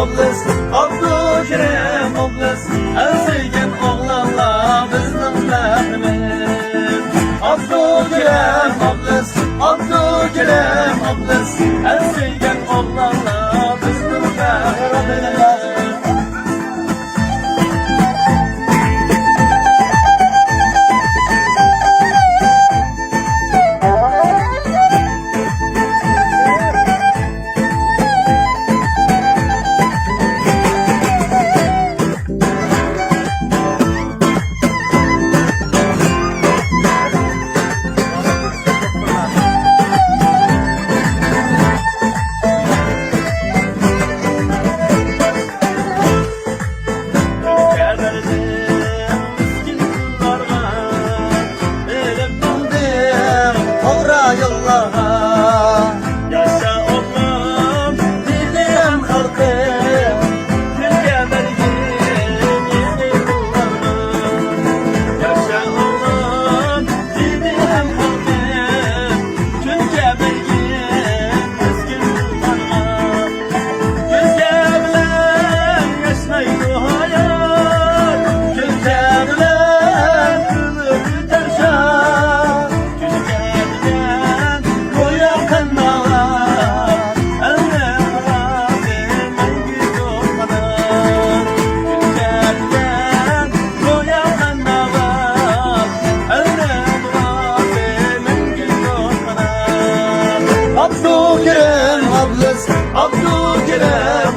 oblis, Abdurrahim oblis, sevgan oğlanlar bizning faxrimiz. Abdurrahim oblis, Abdurrahim oblis, sevgan oğlanlar bizning faxrimiz. Yaşa oğlum, dilem halkım, Türkiye belgin yeni yıllarına. Yaşa oğlum, dilem halkım, Türkiye belgin keskin yıllarına. Gözge bilen yaşlaydı hayat, Gözge bilen kılıp biter şah. Gözge bilen koyar kandalar, eller razı mengi dokmadan. Gözge bilen koyar kandalar, eller razı mengi dokmadan. Abdurrahim oblis, Abdurrahim